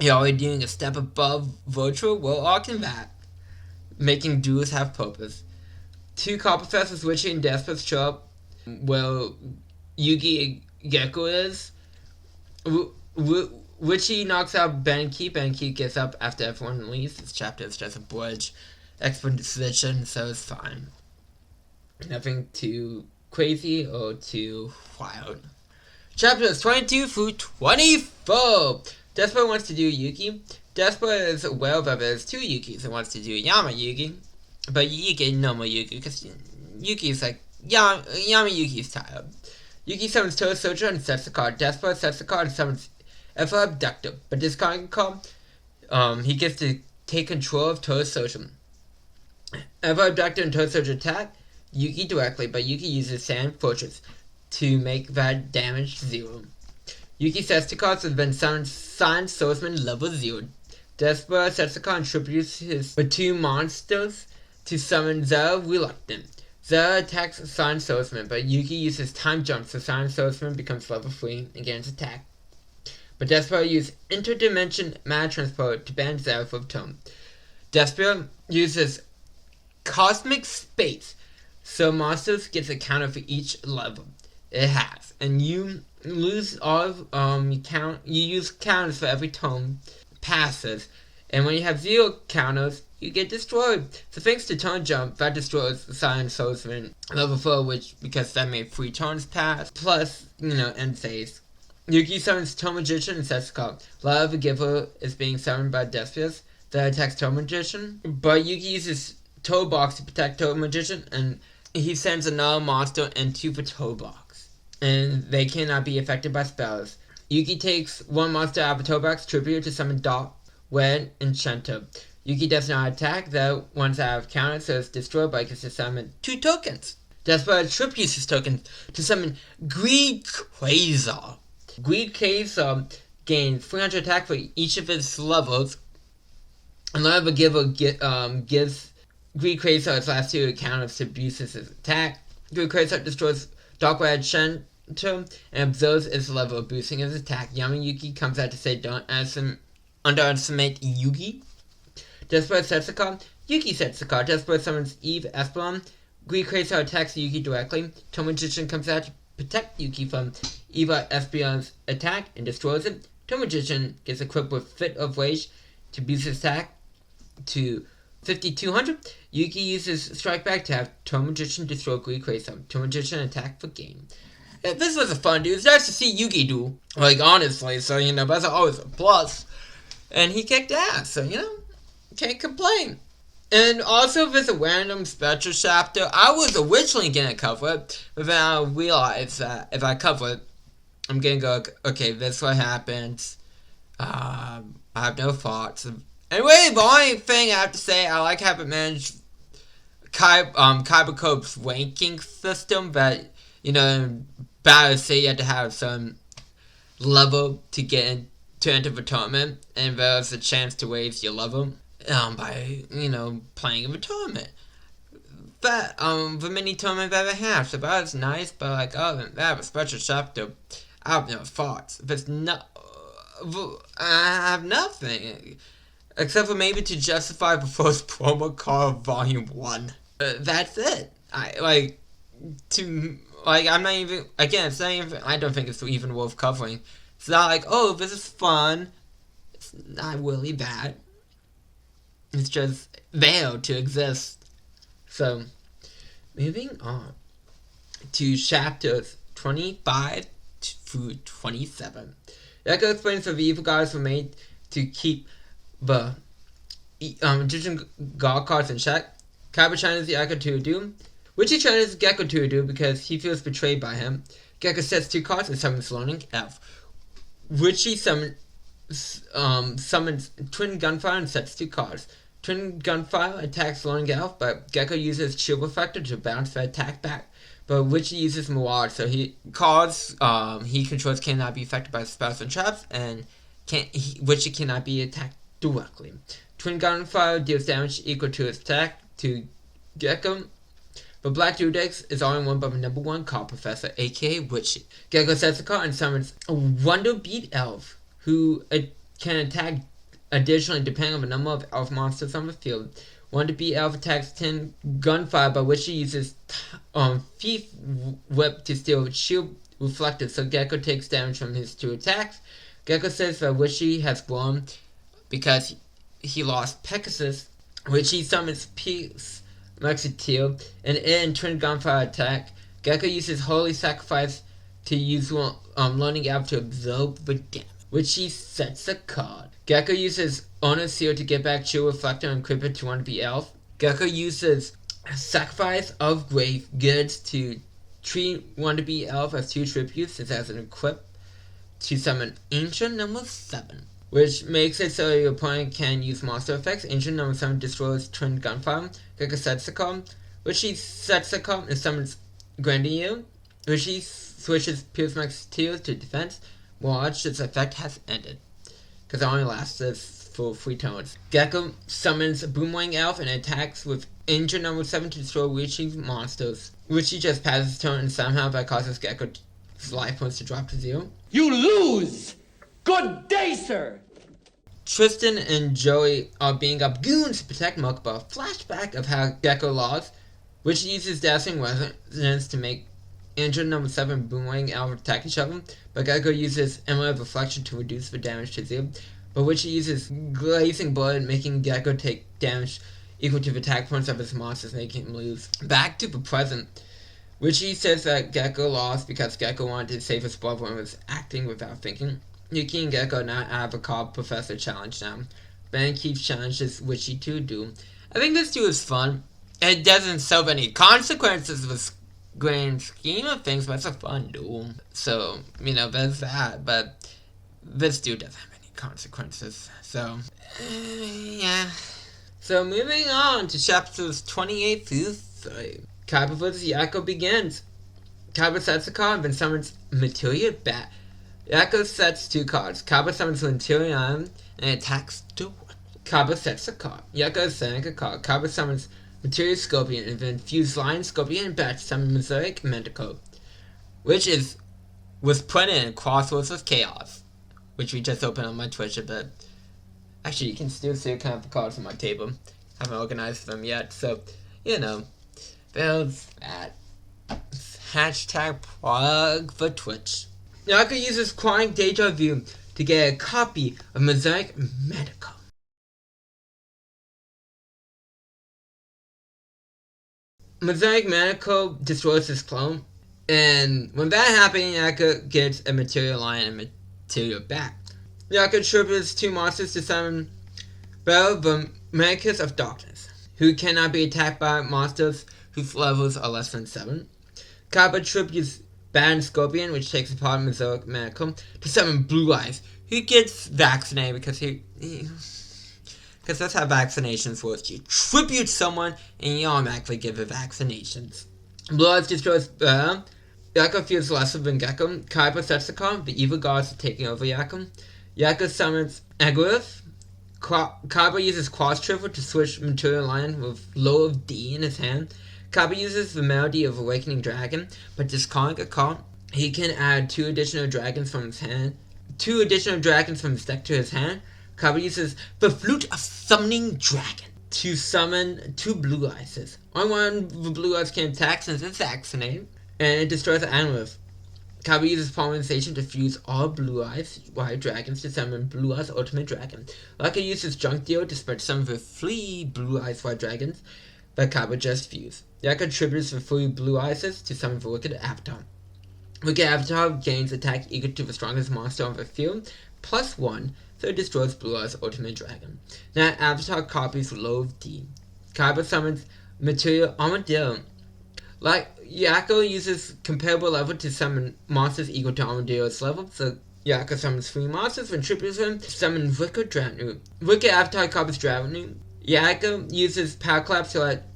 Speaker 1: You're already doing a step above Virtual Warlock and that, making duels have purpose. 2 card professors, Witchy and Desperate, show up where Yugioh is. Witchy knocks out Benki. Benki gets up after everyone leaves. This chapter is just a bridge exposition, so it's fine. Nothing too crazy or too wild. Chapters 22 through 24. Desperate wants to do Yugi. Desperate is aware that there's 2 Yugis and wants to do Yama Yugi. But Yugi no more Yugi, because Yugi's like, Yama Yugi's tired. Yugi summons Toad Soldier and sets the card. Desperate sets the card and summons Ever Abductor. But discarding the card, he gets to take control of Toad Soldier. Ever Abductor and Toad Soldier attack Yugi directly, but Yugi uses Sand Fortress to make that damage 0. Yugi sets the card and then summons Sand Swordsman level 0. Desperate sets the card and tributes his 2 monsters to summon the Reluctant. Zera attacks Sand Swordsman, but Yugi uses Time Jump so Sand Swordsman becomes level 3 and gains attack. But Desperate uses Interdimension Mana Transport to ban Zera for the tome. Desperate uses Cosmic Space, so monsters gets a counter for each level it has, and you lose all of you use counters for every tome passes, and when you have 0 counters, you get destroyed. So thanks to Turn Jump, that destroys Sand Swordsman level 4, which because that made 3 turns pass, plus end phase. Yugi summons Toe Magician and sets the card. Love the Giver is being summoned by Despius that attacks Toe Magician, but Yugi uses Toe Box to protect Toe Magician, and he sends another monster into the Toe Box, and they cannot be affected by spells. Yugi takes 1 monster out of the Toe Box, tribute to summon Dark, Red, and Shento. Yugi does not attack, though once out of counter, so it's destroyed by gets to summon 2 tokens. Desperate tributes his tokens to summon Greed Quasar. Greed Quasar gains 300 attack for each of its levels, and Love the Giver gives Greed Quasar its last 2 counters to boost his attack. Greed Quasar destroys Dark Red Shento and absorbs its level, boosting his attack. Yugi comes out to say don't underestimate Yugi. Desperate sets the card. Yugi sets the card. Desperate summons Eve Espelon. Greed Quasar attacks Yugi directly. Toe Magician comes out to protect Yugi from Eva Espelon's attack and destroys it. Toe Magician gets equipped with Fit of Rage to boost his attack to 5200. Yugi uses Strike Back to have Toe Magician destroy Greed Quasar. Toe Magician attack for game. Yeah, this was a fun dude. It's nice to see Yugi do. Honestly, so that's always a plus. And he kicked ass, so can't complain. And also, there's a random special chapter. I was originally gonna cover it, but then I realized that if I cover it, I'm gonna go, okay, this is what happens. I have no thoughts. Anyway, the only thing I have to say, I like how it managed Kybercope's ranking system, but, Battle say you have to have some level to get to enter the tournament, and there's a chance to raise your level by, playing in the tournament. But, the mini tournament that I have, so that was nice, but other than that, a special chapter, I have no thoughts. There's I have nothing, except for maybe to justify the first promo card of Volume 1. That's it. I'm not even, again, it's not even, I don't think it's even worth covering. It's not like, oh, this is fun. It's not really bad. It's just there to exist. So, moving on to chapters 25 through 27. Yugioh explains that the evil gods were made to keep the Egyptian god cards in check. Kaiba challenges the Gecko to a duel, which he challenges Gecko to a duel because he feels betrayed by him. Gecko sets 2 cards and summons Learning Elf, which he summons Twin Gunfire and sets 2 cards. Twin Gunfire attacks Learning Elf, but Gecko uses Shield Reflector to bounce the attack back. But Witchy uses Mirage, so cards he controls cannot be affected by spells and traps, and Witchy cannot be attacked directly. Twin Gunfire deals damage equal to its attack to Gecko, but Black Dudex is only won by the number 1 card professor, aka Witchy. Gecko sets a card and summons a Wonder Beat Elf, who can attack additionally depending on the number of elf monsters on the field. Wonder Beat Elf attacks 10 Gunfire, by which he uses Thief Whip to steal Shield Reflected, so Gecko takes damage from his 2 attacks. Gecko says that Wishy has won because he lost Pegasus, which he summons Peace Mexiteal, and in Twin Gunfire attack, Gecko uses Holy Sacrifice to use Learning Elf to absorb the damage, which he sets a card. Gecko uses Honor Seal to get back Shield Reflector and equip it to Wannabe Elf. Gecko uses Sacrifice of Grave Goods to treat Wannabe Elf as 2 tributes as an equip to summon Ancient number 7, which makes it so your opponent can use monster effects. Ancient number 7 destroys Twin Gunfire. Gecko sets a card, which he sets a card and summons Grandier, which he switches Pierce Max Teal to defense. Watch, its effect has ended, because it only lasts for 3 turns. Gecko summons Boomerang Elf and attacks with Ancient number 7 to destroy Wishy's monsters. Wishy just passes his turn and somehow that causes Gecko's life points to drop to 0.
Speaker 3: You lose! Good day, sir!
Speaker 1: Tristan and Joey are being up goons to protect Milk, but a flashback of how Gecko lost, which uses Dazzling Resonance to make Ancient number 7 Boomerang Elf attack each other, but Gecko uses Emerald of Reflection to reduce the damage to 0, but which uses Glazing Blood, making Gecko take damage equal to the attack points of his monsters, making him lose. Back to the present, which he says that Gecko lost because Gecko wanted to save his brother and was acting without thinking. Yuki and Gecko now have a card Professor challenge now. Ben keeps challenges Witchy to do. I think this duel is fun. It doesn't solve any consequences of the grand scheme of things, but it's a fun duel. So, there's that, but this duel doesn't have any consequences. So, yeah. So, moving on to chapters 28 through 30. Kaiba vs. Yako begins. Kaiba sets a card and then summons Materia Bat. Yako sets 2 cards. Kaiba summons Materia Iron and attacks directly. Kaiba sets a card. Yako is setting a card. Kaiba summons Materia Scorpion and then fuse Lion, Scorpion, and Bat to summon Mosaic Manticore, which was printed in Crossroads of Chaos, which we just opened on my Twitch a bit. Actually, you can still see kind of the cards on my table. I haven't organized them yet, so, there's that. Hashtag plug for Twitch. Yako uses Chronic Deja Vu to get a copy of Mosaic Manticore. Mosaic Manticore destroys his clone, and when that happens, Yako gets a Material Lion and Material Bat. Yako triples 2 monsters to summon Bell the Magus of Darkness, who cannot be attacked by monsters whose levels are less than 7. Kaiba tributes Bat and Scorpion, which takes apart Mosaic Manticore, to summon Blue Eyes, who gets vaccinated because because that's how vaccinations work. You tribute someone and you automatically give the vaccinations. Blue Eyes destroys Bell. Yako feels lesser than Gecko. Kaiba sets the card. The evil gods are taking over Yako. Yako summons Agriff. Kaiba uses Cross Triple to switch Material Lion with Low of D in his hand. Kaiba uses the Melody of Awakening Dragon, but discarding a card, he can add 2 additional dragons from his hand. 2 additional dragons from his deck to his hand. Kaiba uses the Flute of Summoning Dragon to summon 2 Blue Eyes. Only one of the Blue Eyes can attack since it's vaccinated, and it destroys the Anwith. Kaiba uses Polymerization to fuse all Blue Eyes White Dragons to summon Blue Eyes Ultimate Dragon. Laka uses Junk Deal to spread some of the 3 Blue Eyes White Dragons that Kaiba just fused. Yako tributes the 3 Blue Eyes to summon the Wicked Avatar. Wicked Avatar gains attack equal to the strongest monster on the field, +1, so it destroys Blue Eyes Ultimate Dragon. Now Avatar copies Low of D. Kaiba summons Material Armadillo. Like, Yako uses comparable level to summon monsters equal to Armadillo's level, so Yako summons 3 monsters and tributes them to summon Wicked Dragon. Wicked Avatar copies Dragon. Yako uses Power Clap to let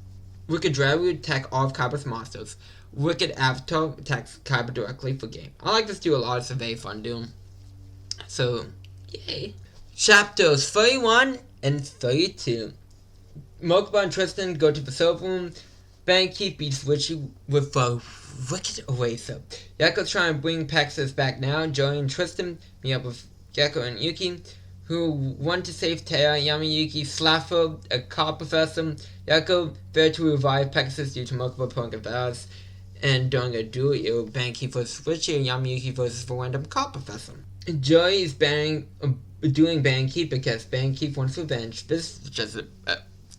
Speaker 1: Wicked Dragon attack all of Kaiba's monsters. Wicked Avatar attacks Kaiba directly for game. I like this duel a lot, it's a very fun duel. So, yay. Chapters 31 and 32. Mokuba and Tristan go to the silver room. Bankeep beats Witchy with a wicked eraser. Yako's trying to bring Pegasus back now. Joey and Tristan meet up with Yako and Yuki, who want to save Taya. Yamayuki slaps her, a car professor. Yako failed to revive Pegasus due to Mokuba pulling a vows. And during a duel, Bankeep versus Witchy and Yamayuki versus the random car professor. Joey is doing Bankeep because Bankeep wants revenge. This is just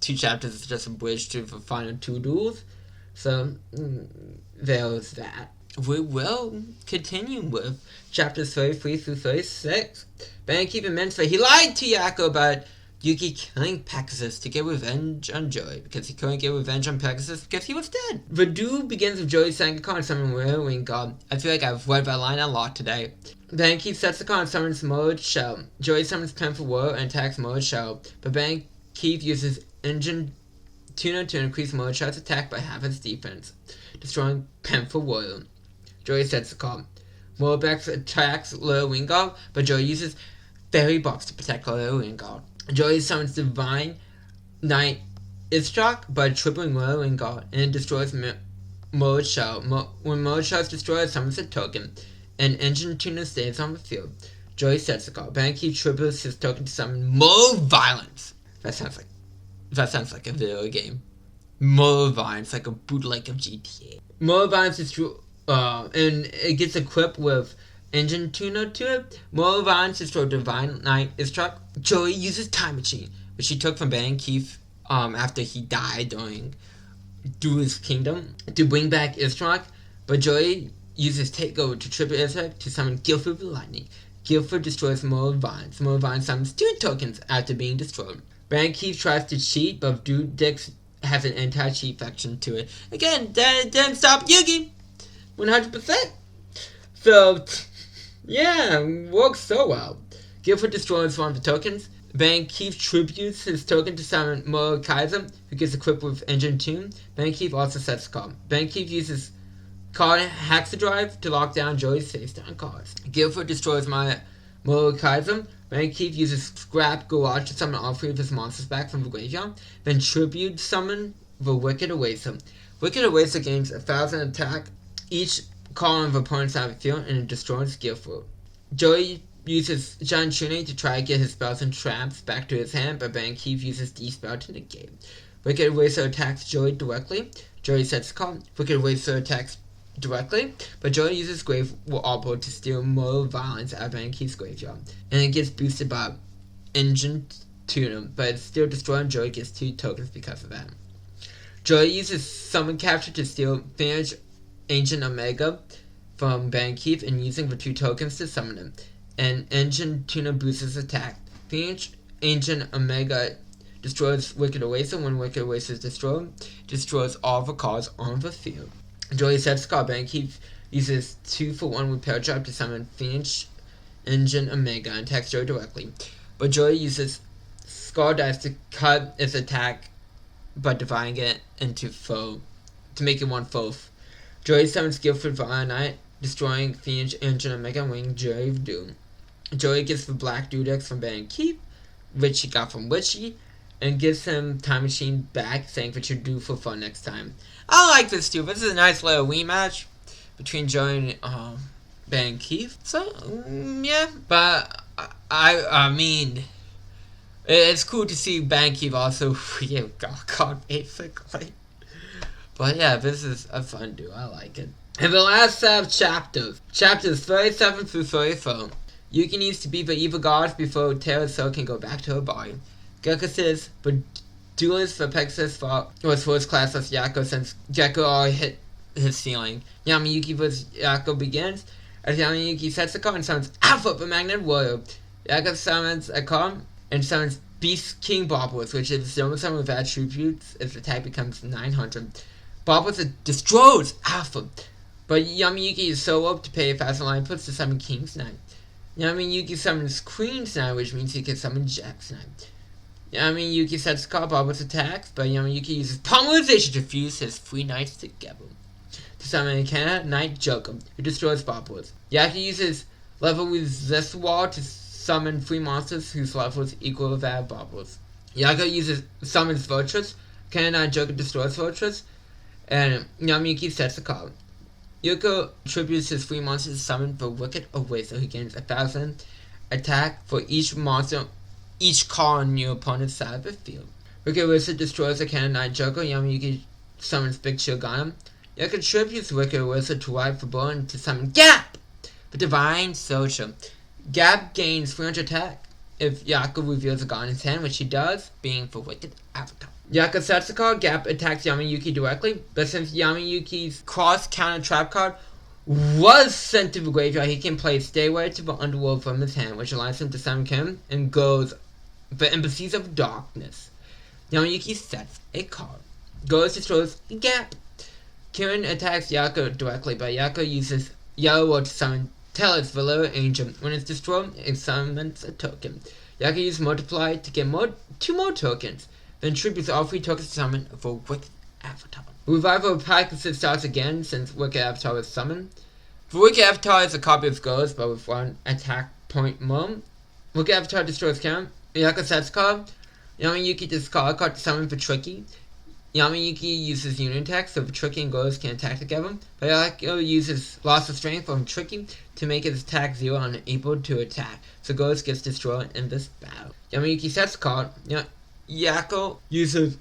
Speaker 1: two chapters is just a bridge to the final two duels. So, there's that. We will continue with chapters 33 through 36. Bankeep admits that he lied to Yako about Yuki killing Pegasus to get revenge on Joey, because he couldn't get revenge on Pegasus because he was dead. The duel begins with Joey setting a card and summoning Whirlwind God. I feel like I've read that line a lot today. Bankeep sets the card and summons Mode Shell. Joey summons Painful Woe and attacks Mode Shell, but Bankeep uses Engine Tuner to increase Mode Shell's attack by half its defense, destroying Painful Woe. Joey sets the card. Morbex attacks Little Wingard, but Joey uses Fairy Box to protect Little Wingard. Joey summons Divine Knight Istrak by tripling Little Wingard, and it destroys Mode Shell. When Mode Shell is destroyed, it summons a token, and Engine Tuner stays on the field. Joey sets the card. Bankeep triples his token to summon more violence. That sounds like a video game. More violence, like a bootleg of GTA. More violence is true. And it gets equipped with Engine Tuner to it. More violence is for Divine Knight Istrak. Joey uses Time Machine, which he took from Bankeep after he died during Duel's Kingdom, to bring back Istrak. But Joey uses Takeover to triple Istrak to summon Guilford with Lightning. Guilford destroys More Violence. More Violence summons 2 tokens after being destroyed. Bankeep tries to cheat, but Dudex has an anti-cheat faction to it. Again, that didn't stop Yugi. 100%. So, yeah, works so well. Guilford destroys one of the tokens. Bankeep tributes his token to summon Mordekaiser, who gets equipped with Engine Tune. Bankeep also sets the card. Bankeep uses card Haxadrive to lock down Joey's face-down cards. Guilford destroys my Mordekaiser. Bankeep uses Scrap Garage to summon all 3 of his monsters back from the graveyard. Then tribute summon the Wicked Eraser. Wicked Eraser gains 1,000 attack each card of the opponent's side of the field, and it destroys Guilford. Joey uses John Shunei to try to get his spells and traps back to his hand, but Bankeep uses D-Spell to negate. Wicked Eraser attacks Joey directly. Joey sets the card. Wicked Eraser attacks directly, but Joey uses Grave Arbor to steal more violence out of Bankeep's graveyard, and it gets boosted by Engine Tuner, but it's still destroyed, and Joey gets 2 tokens because of that. Joey uses Summon Capture to steal Finish Ancient Omega from Bankeep, and using the 2 tokens to summon him. And Engine Tuner boosts his attack. Finish Ancient Omega destroys Wicked Eraser. When Wicked Eraser is destroyed, destroys all the cards on the field. Joey sets the card. Bankeep uses 2-for-1 Repair Drop to summon Finish Engine Omega and attacks Joey directly. But Joey uses Scar Dice to cut its attack by dividing it into foe, to make it 1 foe. Joey summons Guilford Vile Knight, destroying Phoenix Engine Omega and winning Joey of Doom. Joey gets the Black Dudex from Bankeep, which he got from Witchy, and gives him Time Machine back, saying that you're due for fun next time. I like this too. This is a nice little rematch between Joey and Bankeep. So, yeah. But, I mean, it's cool to see Bankeep also God, basically. But yeah, this is a fun duo. I like it. And the last set of chapters 37 through 34. Yuki needs to beat the evil gods before Terra's soul can go back to her body. Gekko says, but duelist for Pegasus was first class as Yako since Yugioh R hit his ceiling. Yamayuki vs. Yako begins as Yamayuki sets the card and summons Alpha the Magnet Warrior. Yako summons a card and summons Beast King Bobbles, which is the only summon with attributes. Its attack becomes 900. Bobbles destroys Alpha, but Yamayuki is so up to pay a fast line puts to summon King's Knight. Yamayuki summons Queen's Knight, which means he can summon Jack's Knight. Yamayuki sets the card, Bobbles attacks, but Yamayuki uses Polymerization to fuse his 3 knights together to summon a Canada Knight Joker, who destroys Bobbles. Yaki uses Level Resist Wall to summon 3 monsters whose levels equal that of Bubbles. Yugioh summons Fortress, Canine Joker destroys Fortress, and Yamiyuki sets the card. Yugioh attributes his 3 monsters summoned for Wicked away, so he gains 1,000 attack for each monster, each card on your opponent's side of the field. Wicked Wizard destroys a Canine Joker, Yamiyuki summons Big Shogun. Yugioh attributes Wicked Wizard to wipe for Bone to summon Gap, the Divine Social. Gap gains 300 attack if Yugioh reveals a card in his hand, which he does, being for Wicked Avatar. Yugioh sets the card, Gap attacks Yamiyuki directly, but since Yamiyuki's cross-counter trap card was sent to the graveyard, he can play Stairway to the Underworld from his hand, which allows him to summon Kim and goes the Embassies of Darkness. Yamiyuki sets a card. Goes destroys Gap. Kirin attacks Yugioh directly, but Yugioh uses Yellow Road to summon Tellus, the Lower Angel. When it's destroyed, it summons a token. Yugioh uses Multiply to get 2 more tokens, then tributes all 3 tokens to summon for Wicked Avatar. Revival of Pegasus starts again since Wicked Avatar was summoned. For Wicked Avatar is a copy of Ghost, but with 1 attack point more. Wicked Avatar destroys Karen. Yugioh sets card. Yamiyuki discard a card to summon for Tricky. Yamiyuki uses Union attack, so Tricky and Ghost can attack together. But Yugioh uses Loss of Strength from Tricky to make his attack 0 and unable to attack, so Ghost gets destroyed in this battle. Yamiyuki sets card. Yugioh uses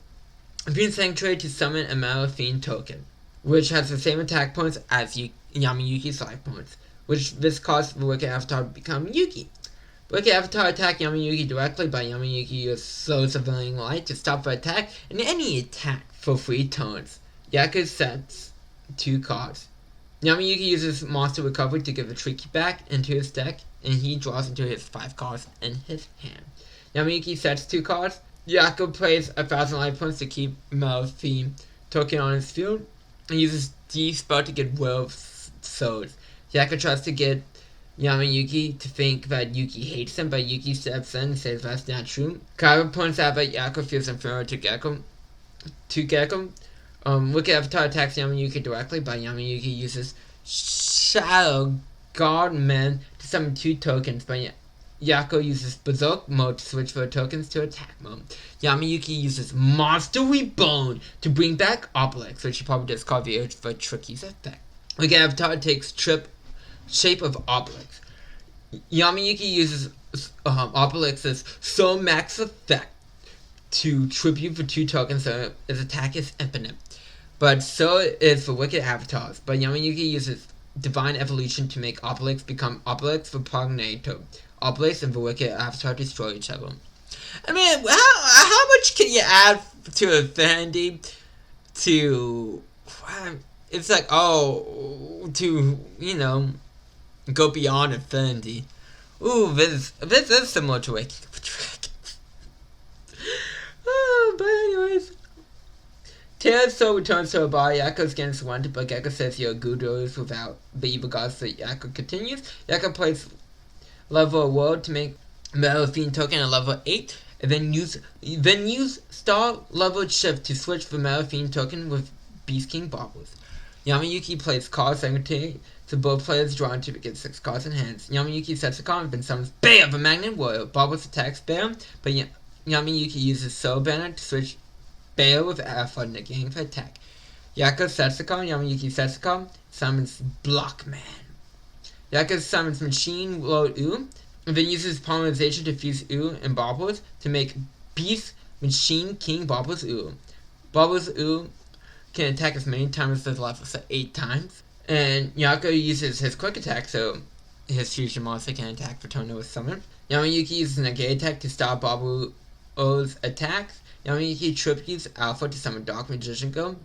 Speaker 1: Fiend Sanctuary to summon a Metal Fiend token, which has the same attack points as Yamiyuki's life points, which this causes the Wicked Avatar to become Yuki. Wicked Avatar attack Yamiyuki directly, but Yamiyuki uses Souls of Living Light to stop the attack and any attack for 3 turns. Yugioh sets 2 cards. Yamiyuki uses Monster Recovery to give the Tricky back into his deck, and he draws into his 5 cards in his hand. Yamiyuki sets 2 cards. Yugioh plays 1,000 life points to keep Metal Fiend token on his field, and uses D-Spell to get Will of Souls. Yugioh tries to get Yamiyuki to think that Yuki hates him, but Yuki steps in and says that's not true. Kaiba points out that Yugioh feels inferior to Gekko. Wicked Avatar attacks Yamiyuki directly, but Yamiyuki uses Shadow Guardman to summon 2 tokens, but Yugioh uses Berserk mode to switch for tokens to attack mode. Yamiyuki uses Monster Reborn to bring back Obelix, which he probably just called the urge for Tricky's effect. Wicked Avatar takes shape of Obelix. Yamiyuki uses Obelix's Soul Max effect to tribute for 2 tokens, so his attack is infinite. But so is for Wicked Avatars. But Yamiyuki uses Divine Evolution to make Obelix become Obelix for Prognator. Obelix and the Wicked Avatar destroy each other. I mean, how much can you add to Affinity to... It's like, go beyond Affinity. Ooh, this is similar to Waking Up Dragons. But anyways. Taylor's soul returns to her body. Yugioh's getting surrendered, but Gekko says you're good doers without the evil gods, so Yugioh continues. Yugioh plays level world to make Metal Fiend token at level 8, and then use star level shift to switch the Metal Fiend token with Beast King Baubles. Yamiyuki plays card secretary, so both players draw into get 6 cards in hands. Yamiyuki sets a card and summons Bear, the Magnet Warrior. Baubles attacks Bear, but Yamiyuki uses Soul Banner to switch Bear with Alpha, negating the attack. Yugioh sets a card, Yamiyuki sets a card, summons Blockman. Yugioh summons Machine Lord U, and then uses Polymerization to fuse U and Baubles to make Beast Machine King Baubles U. Baubles U can attack as many times as his level, so 8 times. And Yugioh uses his quick attack, so his fusion monster can attack for turn with summon. Yamiyuki uses an negate attack to stop Baubles' attacks. Yamiyuki tributes Alpha to summon Dark Magician Go.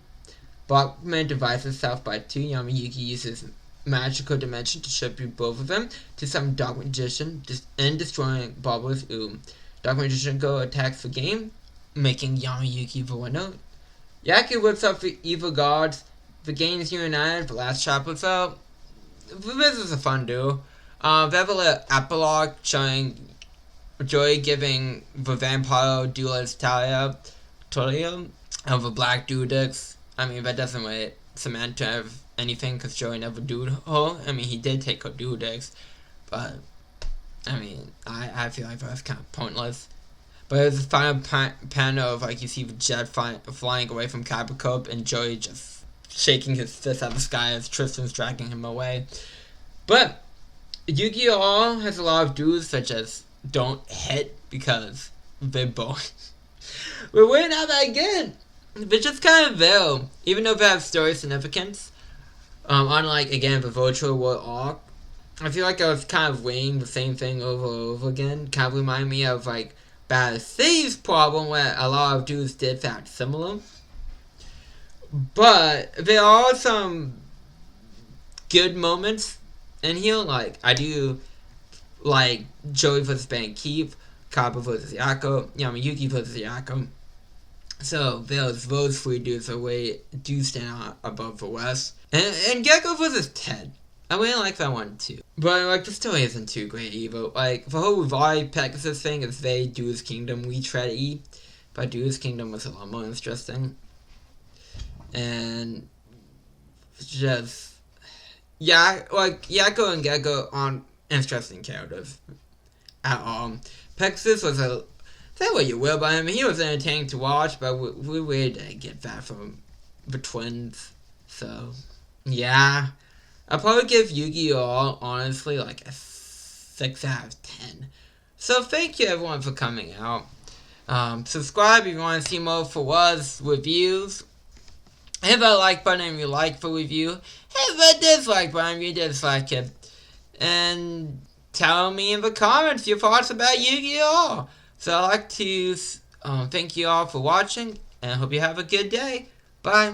Speaker 1: Blockman divides himself by 2. Yamiyuki uses Magical Dimension to tribute both of them to summon Dark Magician and destroying Baubles' U. Dark Magician Go attacks the game, making Yamiyuki the winner. Yugioh whips up the evil gods. The game is reunited. The last chapter was out. This is a fun duo. They have a little epilogue showing Joy giving the vampire duelist Talia of the black Dudix. I mean, that doesn't really cement to have anything because Joy never dueled her. I mean, he did take her Dudix, but I mean, I feel like that's kind of pointless. But it's the final panel of, like, you see the jet flying away from Capricorn and Joey just shaking his fist at the sky as Tristan's dragging him away. But Yugioh R has a lot of dudes such as don't hit because they're both. We're winning out that again. They're just kind of there, even though they have story significance. Unlike, again, the virtual world arc, I feel like I was kind of weighing the same thing over and over again. Kind of remind me of, like, Bad City's problem, where a lot of dudes did act similar. But there are some good moments in here. Like, I do like Joey vs. Ben Keith, Kappa vs. Yako, Yuki vs. Yako. So those three dudes do stand out above the rest. And Gecko vs. Ted. I really like that one too. But like the story isn't too great either. Like the whole Revive Pegasus thing is they do his kingdom, we tread E. But do his kingdom was a lot more interesting. And just like Yako and Gecko aren't interesting characters at all. Pegasus was say what you will about him. He was entertaining to watch, but we really didn't get that from the twins. So, yeah. I'll probably give Yugioh R, honestly, like a 6 out of 10. So, thank you everyone for coming out. Subscribe if you want to see more for us reviews. Hit that like button if you like the review. Hit that dislike button if you dislike it. And tell me in the comments your thoughts about Yugioh R. So I'd like to thank you all for watching, and I hope you have a good day. Bye.